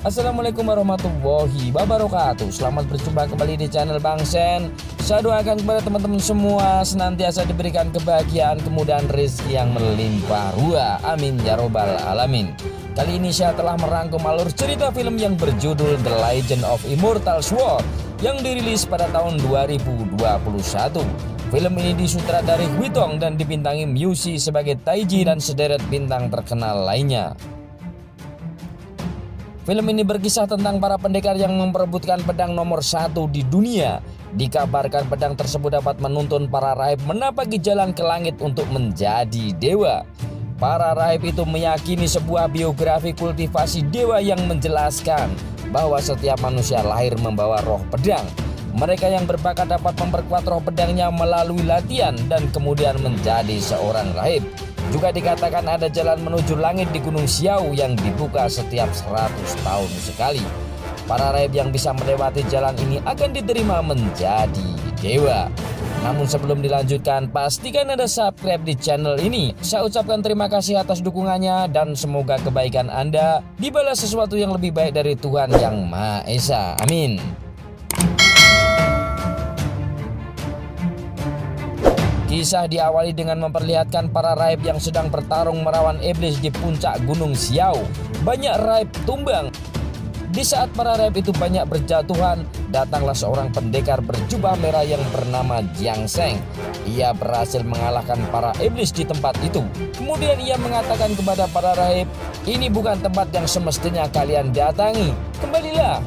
Assalamualaikum warahmatullahi wabarakatuh. Selamat berjumpa kembali di channel Bang Sen. Saya doakan kepada teman-teman semua senantiasa diberikan kebahagiaan, kemudahan rezeki yang melimpah ruah. Amin ya robbal alamin. Kali ini saya telah merangkum alur cerita film yang berjudul The Legend of Immortal Sword yang dirilis pada tahun 2021. Film ini disutradari Huitong dan dibintangi Miu Xi sebagai Taiji dan sederet bintang terkenal lainnya. Film ini berkisah tentang para pendekar yang memperebutkan pedang nomor 1 di dunia. Dikabarkan pedang tersebut dapat menuntun para rahib menapaki jalan ke langit untuk menjadi dewa. Para rahib itu meyakini sebuah biografi kultivasi dewa yang menjelaskan bahwa setiap manusia lahir membawa roh pedang. Mereka yang berbakat dapat memperkuat roh pedangnya melalui latihan dan kemudian menjadi seorang rahib. Juga dikatakan ada jalan menuju langit di Gunung Xiao yang dibuka setiap 100 tahun sekali. Para rahib yang bisa melewati jalan ini akan diterima menjadi dewa. Namun sebelum dilanjutkan, pastikan Anda subscribe di channel ini. Saya ucapkan terima kasih atas dukungannya dan semoga kebaikan Anda dibalas sesuatu yang lebih baik dari Tuhan Yang Maha Esa. Amin. Kisah diawali dengan memperlihatkan para rahib yang sedang bertarung melawan iblis di puncak Gunung Xiao. Banyak rahib tumbang. Di saat para rahib itu banyak berjatuhan, datanglah seorang pendekar berjubah merah yang bernama Jiang Sheng. Ia berhasil mengalahkan para iblis di tempat itu. Kemudian ia mengatakan kepada para rahib, "Ini bukan tempat yang semestinya kalian datangi. Kembalilah."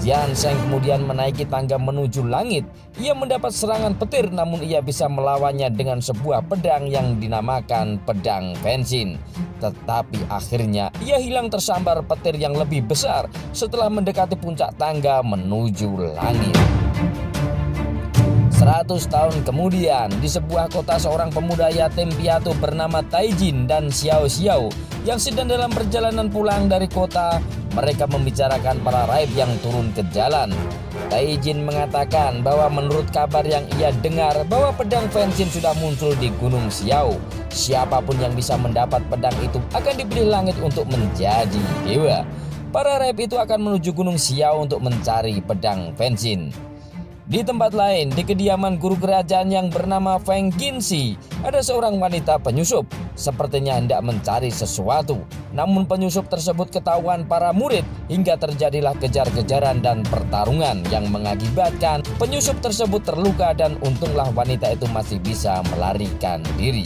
Jiang Sheng kemudian menaiki tangga menuju langit. Ia mendapat serangan petir, namun ia bisa melawannya dengan sebuah pedang yang dinamakan pedang Fensin. Tetapi akhirnya ia hilang tersambar petir yang lebih besar setelah mendekati puncak tangga menuju langit. 100 tahun kemudian, di sebuah kota seorang pemuda yatim piatu bernama Taijin dan Xiao Xiao yang sedang dalam perjalanan pulang dari kota. Mereka membicarakan para rahib yang turun ke jalan. Taijin mengatakan bahwa menurut kabar yang ia dengar bahwa pedang Fensin sudah muncul di Gunung Xiao. Siapapun yang bisa mendapat pedang itu akan dipilih langit untuk menjadi dewa. Para rahib itu akan menuju Gunung Xiao untuk mencari pedang Fensin. Di tempat lain, di kediaman guru kerajaan yang bernama Feng Qinshi, ada seorang wanita penyusup. Sepertinya hendak mencari sesuatu. Namun penyusup tersebut ketahuan para murid hingga terjadilah kejar-kejaran dan pertarungan yang mengakibatkan penyusup tersebut terluka dan untunglah wanita itu masih bisa melarikan diri.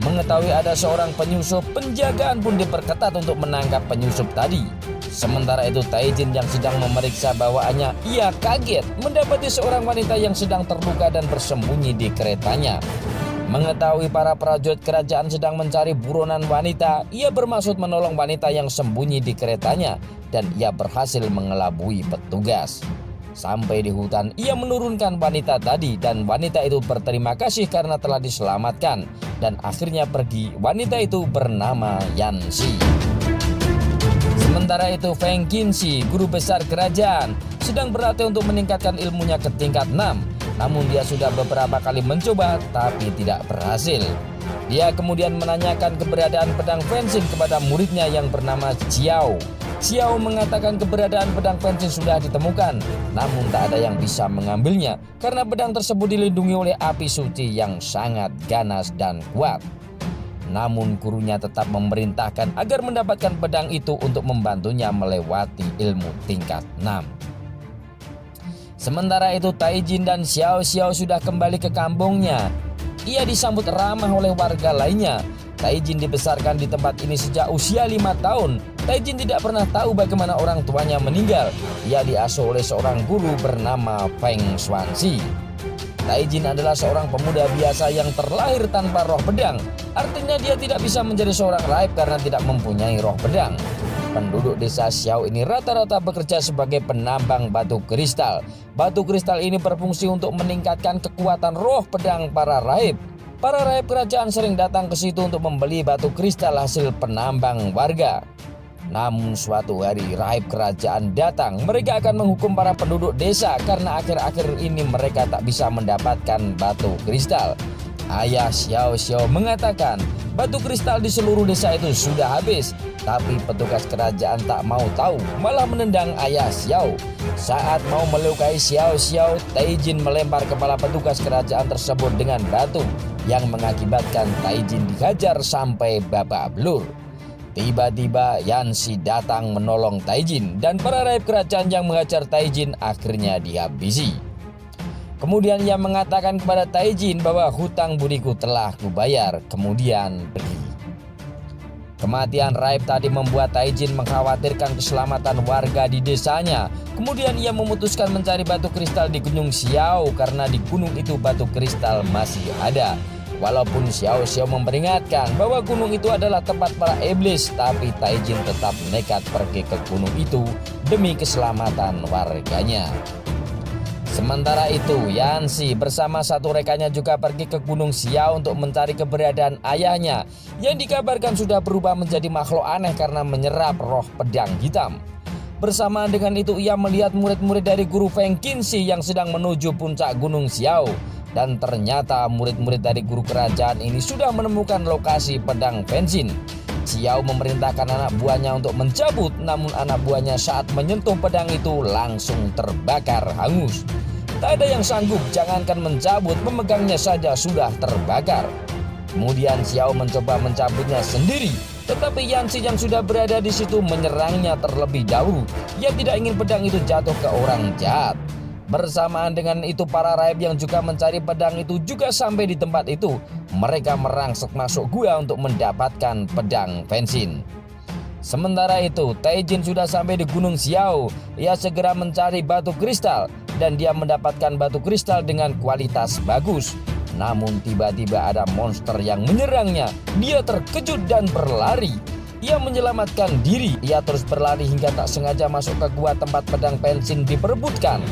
Mengetahui ada seorang penyusup, penjagaan pun diperketat untuk menangkap penyusup tadi. Sementara itu Taijin yang sedang memeriksa bawaannya, ia kaget mendapati seorang wanita yang sedang terluka dan bersembunyi di keretanya. Mengetahui para prajurit kerajaan sedang mencari buronan wanita, ia bermaksud menolong wanita yang sembunyi di keretanya dan ia berhasil mengelabui petugas. Sampai di hutan, ia menurunkan wanita tadi dan wanita itu berterima kasih karena telah diselamatkan dan akhirnya pergi. Wanita itu bernama Yanxi. Sementara itu Feng Qinshi, guru besar kerajaan, sedang berlatih untuk meningkatkan ilmunya ke tingkat 6. Namun dia sudah beberapa kali mencoba tapi tidak berhasil. Dia kemudian menanyakan keberadaan pedang Fensin kepada muridnya yang bernama Xiao. Xiao mengatakan keberadaan pedang Fensin sudah ditemukan, namun tak ada yang bisa mengambilnya karena pedang tersebut dilindungi oleh api suci yang sangat ganas dan kuat. Namun gurunya tetap memerintahkan agar mendapatkan pedang itu untuk membantunya melewati ilmu tingkat 6. Sementara itu Taijin dan Xiao Xiao sudah kembali ke kampungnya. Ia disambut ramah oleh warga lainnya. Taijin dibesarkan di tempat ini sejak usia 5 tahun. Taijin tidak pernah tahu bagaimana orang tuanya meninggal. Ia diasuh oleh seorang guru bernama Feng Xuanxi. Taijin adalah seorang pemuda biasa yang terlahir tanpa roh pedang. Artinya dia tidak bisa menjadi seorang rahib karena tidak mempunyai roh pedang. Penduduk desa Xiao ini rata-rata bekerja sebagai penambang batu kristal. Batu kristal ini berfungsi untuk meningkatkan kekuatan roh pedang para rahib. Para rahib kerajaan sering datang ke situ untuk membeli batu kristal hasil penambang warga. Namun suatu hari rahib kerajaan datang. Mereka akan menghukum para penduduk desa karena akhir-akhir ini mereka tak bisa mendapatkan batu kristal. Ayah Xiao Xiao mengatakan batu kristal di seluruh desa itu sudah habis. Tapi petugas kerajaan tak mau tahu, malah menendang ayah Xiao. Saat mau melukai Xiao, Taijin melempar kepala petugas kerajaan tersebut dengan batu yang mengakibatkan Taijin dihajar sampai babak belur. Tiba-tiba Yanxi datang menolong Taijin dan para rakyat kerajaan yang menghajar Taijin akhirnya dihabisi. Kemudian ia mengatakan kepada Taijin bahwa hutang budiku telah kubayar, kemudian pergi. Kematian Raib tadi membuat Taijin mengkhawatirkan keselamatan warga di desanya. Kemudian ia memutuskan mencari batu kristal di Gunung Xiao karena di gunung itu batu kristal masih ada. Walaupun Xiao memperingatkan bahwa gunung itu adalah tempat para iblis, tapi Taijin tetap nekat pergi ke gunung itu demi keselamatan warganya. Sementara itu, Yanxi bersama satu rekannya juga pergi ke Gunung Xiao untuk mencari keberadaan ayahnya yang dikabarkan sudah berubah menjadi makhluk aneh karena menyerap roh pedang hitam. Bersamaan dengan itu, ia melihat murid-murid dari guru Feng Qinshi yang sedang menuju puncak Gunung Xiao. Dan ternyata murid-murid dari guru kerajaan ini sudah menemukan lokasi pedang Fenxin. Xiao memerintahkan anak buahnya untuk mencabut, namun anak buahnya saat menyentuh pedang itu langsung terbakar hangus. Tak ada yang sanggup, jangankan mencabut, memegangnya saja sudah terbakar. Kemudian Xiao mencoba mencabutnya sendiri, tetapi Yanxi yang sudah berada di situ menyerangnya terlebih dahulu. Ia tidak ingin pedang itu jatuh ke orang jahat. Bersamaan dengan itu, para raib yang juga mencari pedang itu juga sampai di tempat itu. Mereka merangsek masuk gua untuk mendapatkan pedang Fenxin. Sementara itu, Taijin sudah sampai di Gunung Xiao. Ia segera mencari batu kristal dan dia mendapatkan batu kristal dengan kualitas bagus. Namun tiba-tiba ada monster yang menyerangnya. Dia terkejut dan berlari. Ia menyelamatkan diri. Ia terus berlari hingga tak sengaja masuk ke gua tempat pedang Fenxin diperebutkan.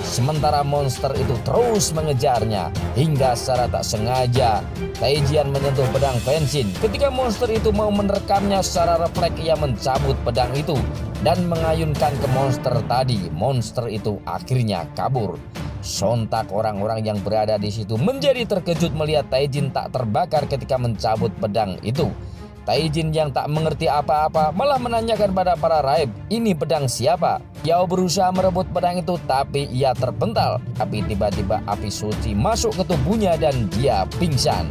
Sementara monster itu terus mengejarnya hingga secara tak sengaja Taijin menyentuh pedang Fenxin. Ketika monster itu mau menerkamnya, secara refleks ia mencabut pedang itu dan mengayunkan ke monster tadi. Monster itu akhirnya kabur. Sontak orang-orang yang berada di situ menjadi terkejut melihat Taijin tak terbakar ketika mencabut pedang itu. Taijin yang tak mengerti apa-apa malah menanyakan pada para raib, ini pedang siapa? Xiao berusaha merebut pedang itu tapi ia terpental. Tapi tiba-tiba api suci masuk ke tubuhnya dan dia pingsan.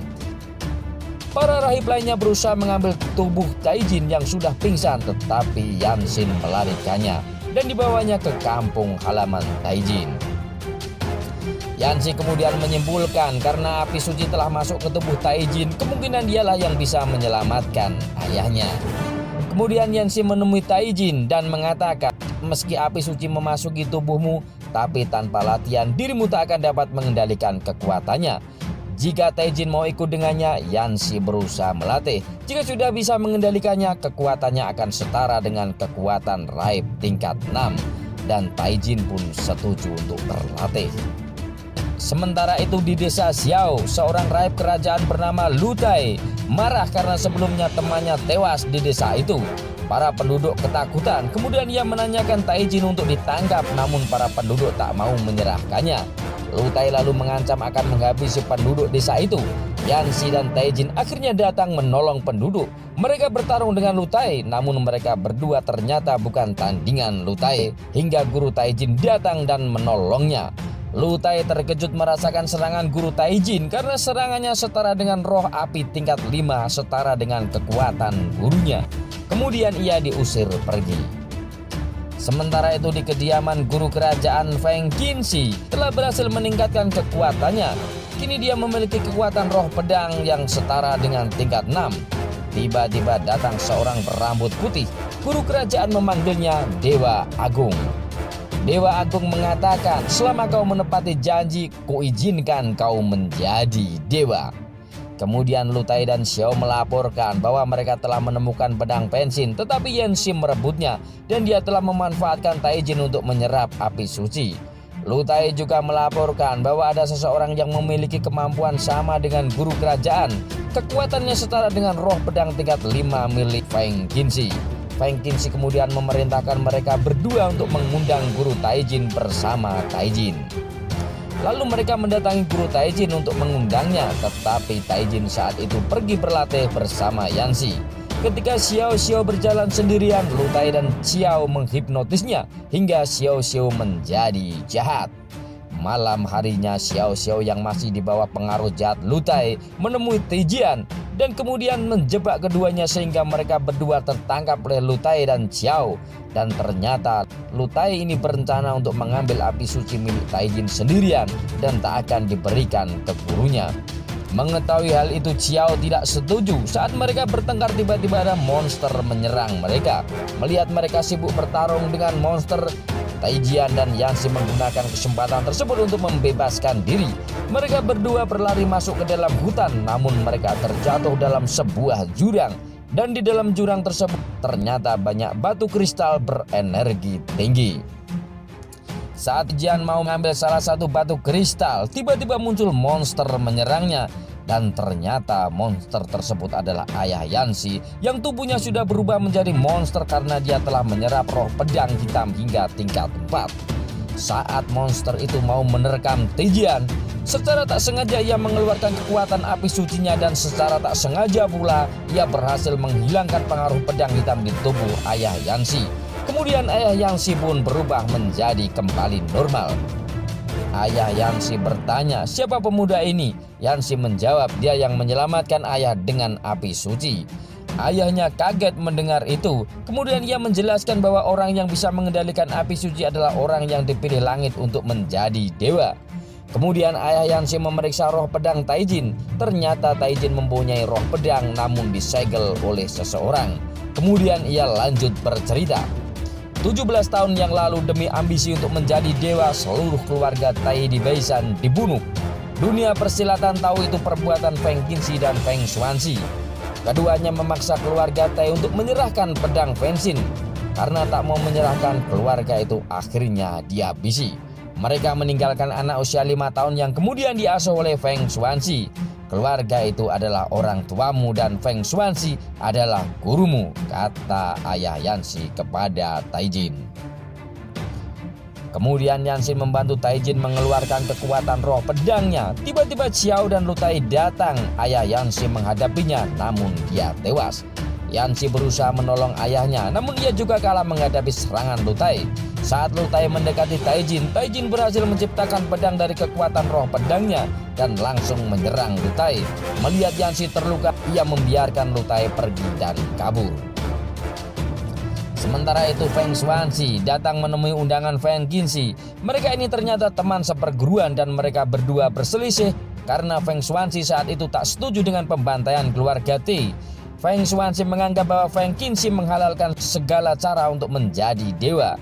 Para rahib lainnya berusaha mengambil tubuh Taijin yang sudah pingsan, tetapi Yanxi melarikannya dan dibawanya ke kampung halaman Taijin. Yanxi kemudian menyimpulkan karena api suci telah masuk ke tubuh Taijin, kemungkinan dialah yang bisa menyelamatkan ayahnya. Kemudian Yanxi menemui Taijin dan mengatakan, meski api suci memasuki tubuhmu, tapi tanpa latihan dirimu tak akan dapat mengendalikan kekuatannya. Jika Taijin mau ikut dengannya, Yanxi berusaha melatih. Jika sudah bisa mengendalikannya, kekuatannya akan setara dengan kekuatan raib tingkat 6. Dan Taijin pun setuju untuk berlatih. Sementara itu di desa Xiao, seorang raib kerajaan bernama Lu Tai marah karena sebelumnya temannya tewas di desa itu. Para penduduk ketakutan, kemudian ia menanyakan Taijin untuk ditangkap, namun para penduduk tak mau menyerahkannya. Lu Tai lalu mengancam akan menghabisi penduduk desa itu. Yanxi dan Taijin akhirnya datang menolong penduduk. Mereka bertarung dengan Lu Tai, namun mereka berdua ternyata bukan tandingan Lu Tai, hingga guru Taijin datang dan menolongnya. Lu Tai terkejut merasakan serangan guru Taijin karena serangannya setara dengan roh api tingkat 5, setara dengan kekuatan gurunya. Kemudian ia diusir pergi. Sementara itu di kediaman guru kerajaan Feng Qinshi telah berhasil meningkatkan kekuatannya. Kini dia memiliki kekuatan roh pedang yang setara dengan tingkat 6. Tiba-tiba datang seorang berambut putih. Guru kerajaan memanggilnya Dewa Agung. Dewa Agung mengatakan, selama kau menepati janji, kuizinkan kau menjadi dewa. Kemudian Lu Tai dan Xiao melaporkan bahwa mereka telah menemukan pedang Fenxin, tetapi Yanxi merebutnya dan dia telah memanfaatkan Taijin untuk menyerap api suci. Lu Tai juga melaporkan bahwa ada seseorang yang memiliki kemampuan sama dengan guru kerajaan. Kekuatannya setara dengan roh pedang tingkat 5 milik Feng Qinshi. Feng Qinshi kemudian memerintahkan mereka berdua untuk mengundang guru Taijin bersama Taijin. Lalu mereka mendatangi guru Taijin untuk mengundangnya, tetapi Taijin saat itu pergi berlatih bersama Yanxi. Ketika Xiao Xiao berjalan sendirian, Lu Tai dan Xiao menghipnotisnya hingga Xiao Xiao menjadi jahat. Malam harinya Xiao Xiao yang masih di bawah pengaruh jahat Lu Tai menemui Taijian dan kemudian menjebak keduanya sehingga mereka berdua tertangkap oleh Lu Tai dan Xiao. Dan ternyata Lu Tai ini berencana untuk mengambil api suci milik Taijin sendirian dan tak akan diberikan ke gurunya. Mengetahui hal itu, Xiao tidak setuju. Saat mereka bertengkar, tiba-tiba ada monster menyerang mereka. Melihat mereka sibuk bertarung dengan monster, Taijian dan Yanxi menggunakan kesempatan tersebut untuk membebaskan diri. Mereka berdua berlari masuk ke dalam hutan, namun mereka terjatuh dalam sebuah jurang. Dan di dalam jurang tersebut ternyata banyak batu kristal berenergi tinggi. Saat Jian mau mengambil salah satu batu kristal, tiba-tiba muncul monster menyerangnya. Dan ternyata monster tersebut adalah ayah Yanxi yang tubuhnya sudah berubah menjadi monster karena dia telah menyerap roh pedang hitam hingga tingkat 4. Saat monster itu mau menerkam Taijian, secara tak sengaja ia mengeluarkan kekuatan api sucinya dan secara tak sengaja pula ia berhasil menghilangkan pengaruh pedang hitam di tubuh ayah Yanxi. Kemudian ayah Yanxi pun berubah menjadi kembali normal. Ayah Yanxi bertanya, siapa pemuda ini? Yanxi menjawab, dia yang menyelamatkan ayah dengan api suci. Ayahnya kaget mendengar itu. Kemudian ia menjelaskan bahwa orang yang bisa mengendalikan api suci adalah orang yang dipilih langit untuk menjadi dewa. Kemudian ayah Yanxi memeriksa roh pedang Taijin. Ternyata Taijin mempunyai roh pedang namun disegel oleh seseorang. Kemudian ia lanjut bercerita. 17 tahun yang lalu demi ambisi untuk menjadi dewa, seluruh keluarga Tai di Baisan dibunuh. Dunia persilatan tahu itu perbuatan Feng Qinshi dan Feng Xuanxi. Keduanya memaksa keluarga Tai untuk menyerahkan pedang Fenxin. Karena tak mau menyerahkan, keluarga itu akhirnya dihabisi. Mereka meninggalkan anak usia 5 tahun yang kemudian diasuh oleh Feng Xuanxi. Keluarga itu adalah orang tuamu dan Feng Xuanxi adalah gurumu, kata ayah Yanxi kepada Taijin. Kemudian Yanxi membantu Taijin mengeluarkan kekuatan roh pedangnya. Tiba-tiba Xiao dan Lu Tai datang. Ayah Yanxi menghadapinya, namun dia tewas. Yanxi berusaha menolong ayahnya, namun ia juga kalah menghadapi serangan Lu Tai. Saat Lu Tai mendekati Taijin, Taijin berhasil menciptakan pedang dari kekuatan roh pedangnya dan langsung menyerang Lu Tai. Melihat Yanxi terluka, ia membiarkan Lu Tai pergi dan kabur. Sementara itu Feng Xuanxi datang menemui undangan Feng Qinshi. Mereka ini ternyata teman seperguruan dan mereka berdua berselisih karena Feng Xuanxi saat itu tak setuju dengan pembantaian keluarga Ti. Feng Xuanxi menganggap bahwa Feng Qinshi menghalalkan segala cara untuk menjadi dewa.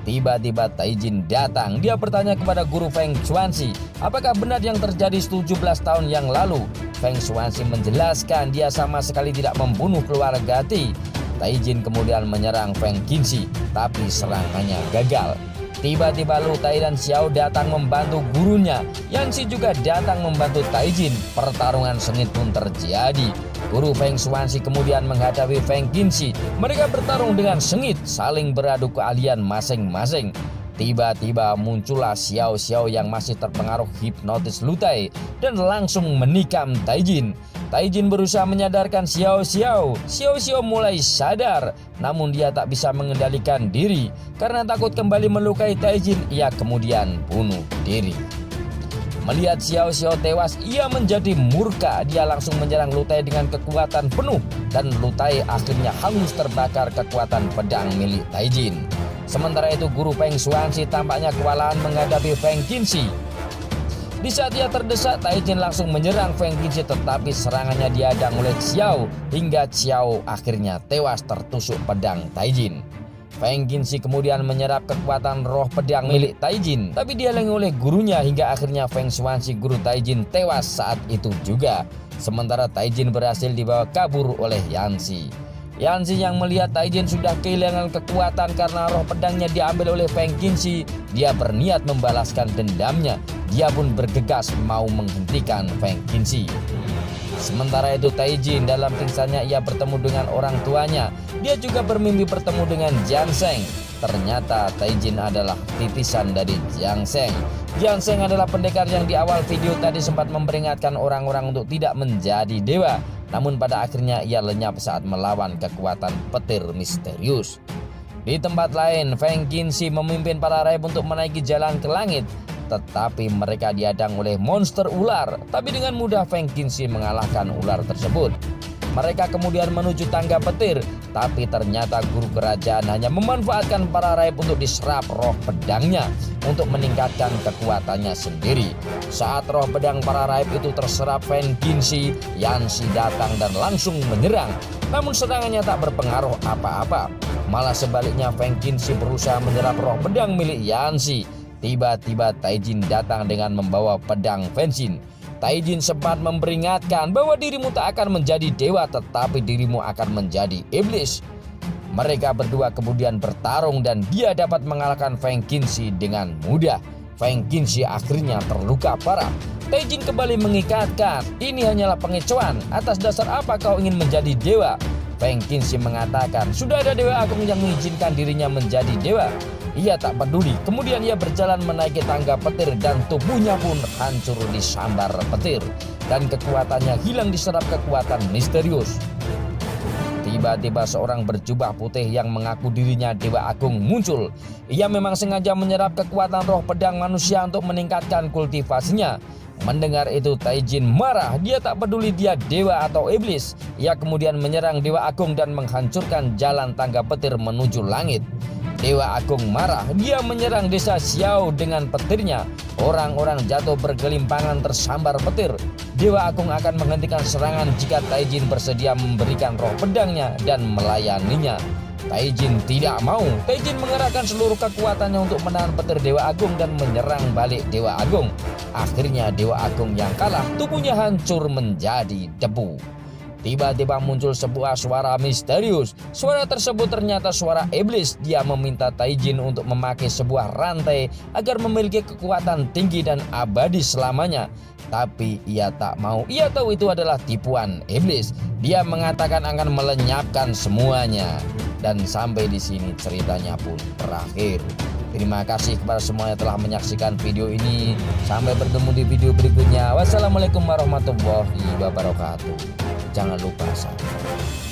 Tiba-tiba Taijin datang. Dia bertanya kepada guru Feng Xuanxi, apakah benar yang terjadi 17 tahun yang lalu? Feng Xuanxi menjelaskan dia sama sekali tidak membunuh keluarga Ti. Taijin kemudian menyerang Feng Qinshi, tapi serangannya gagal. Tiba-tiba Lu Tai dan Xiao datang membantu gurunya. Yanxi juga datang membantu Taijin. Pertarungan sengit pun terjadi. Guru Feng Xuanxi kemudian menghadapi Feng Qinshi. Mereka bertarung dengan sengit, saling beradu keahlian masing-masing. Tiba-tiba muncullah Xiao Xiao yang masih terpengaruh hipnotis Lu Tai dan langsung menikam Taijin. Taijin berusaha menyadarkan Xiao Xiao. Xiao Xiao mulai sadar, namun dia tak bisa mengendalikan diri. Karena takut kembali melukai Taijin, ia kemudian bunuh diri. Melihat Xiao Xiao tewas, ia menjadi murka. Dia langsung menyerang Lu Tai dengan kekuatan penuh dan Lu Tai akhirnya hangus terbakar kekuatan pedang milik Taijin. Sementara itu guru Feng Xuanxi tampaknya kewalahan menghadapi Feng Qinshi. Di saat ia terdesak, Taijin langsung menyerang Feng Qinshi, tetapi serangannya dihadang oleh Xiao hingga Xiao akhirnya tewas tertusuk pedang Taijin. Feng Qinshi kemudian menyerap kekuatan roh pedang milik Taijin, tapi dihalangi oleh gurunya hingga akhirnya Feng Xuanxi guru Taijin tewas saat itu juga. Sementara Taijin berhasil dibawa kabur oleh Yanxi. Yanxi yang melihat Taijin sudah kehilangan kekuatan karena roh pedangnya diambil oleh Feng Qinshi, dia berniat membalaskan dendamnya. Dia pun bergegas mau menghentikan Feng Qinshi. Sementara itu Taijin dalam pingsannya ia bertemu dengan orang tuanya. Dia juga bermimpi bertemu dengan Jian Sheng. Ternyata Taijin adalah titisan dari Jiang Sheng. Jiang Sheng adalah pendekar yang di awal video tadi sempat memperingatkan orang-orang untuk tidak menjadi dewa. Namun pada akhirnya ia lenyap saat melawan kekuatan petir misterius. Di tempat lain, Feng Qinshi memimpin para raib untuk menaiki jalan ke langit. Tetapi mereka dihadang oleh monster ular. Tapi dengan mudah Feng Qinshi mengalahkan ular tersebut. Mereka kemudian menuju tangga petir, tapi ternyata guru kerajaan hanya memanfaatkan para raib untuk diserap roh pedangnya untuk meningkatkan kekuatannya sendiri. Saat roh pedang para raib itu terserap Feng Qinshi, Yanxi datang dan langsung menyerang. Namun serangannya tak berpengaruh apa-apa. Malah sebaliknya Feng Qinshi berusaha menyerap roh pedang milik Yanxi. Tiba-tiba Taijin datang dengan membawa pedang Fenshin. Taijin sempat memperingatkan bahwa dirimu tak akan menjadi dewa, tetapi dirimu akan menjadi iblis. Mereka berdua kemudian bertarung dan dia dapat mengalahkan Feng Qinshi dengan mudah. Feng Qinshi akhirnya terluka parah. Taijin kembali mengikatkan, ini hanyalah pengecohan. Atas dasar apa kau ingin menjadi dewa? Feng Qinshi mengatakan, sudah ada dewa agung yang mengizinkan dirinya menjadi dewa. Ia tak peduli. Kemudian ia berjalan menaiki tangga petir dan tubuhnya pun hancur disambar petir. Dan kekuatannya hilang diserap kekuatan misterius. Tiba-tiba seorang berjubah putih yang mengaku dirinya Dewa Agung muncul. Ia memang sengaja menyerap kekuatan roh pedang manusia untuk meningkatkan kultivasinya. Mendengar itu Taijin marah. Dia tak peduli dia dewa atau iblis. Ia kemudian menyerang Dewa Agung dan menghancurkan jalan tangga petir menuju langit. Dewa Agung marah, dia menyerang desa Xiao dengan petirnya. Orang-orang jatuh bergelimpangan tersambar petir. Dewa Agung akan menghentikan serangan jika Taijin bersedia memberikan roh pedangnya dan melayaninya. Taijin tidak mau. Taijin mengerahkan seluruh kekuatannya untuk menahan petir Dewa Agung dan menyerang balik Dewa Agung. Akhirnya Dewa Agung yang kalah, tubuhnya hancur menjadi debu. Tiba-tiba muncul sebuah suara misterius. Suara tersebut ternyata suara iblis. Dia meminta Taijin untuk memakai sebuah rantai agar memiliki kekuatan tinggi dan abadi selamanya. Tapi ia tak mau. Ia tahu itu adalah tipuan iblis. Dia mengatakan akan melenyapkan semuanya. Dan sampai di sini ceritanya pun berakhir. Terima kasih kepada semua yang telah menyaksikan video ini. Sampai bertemu di video berikutnya. Wassalamualaikum warahmatullahi wabarakatuh. Jangan lupa subscribe.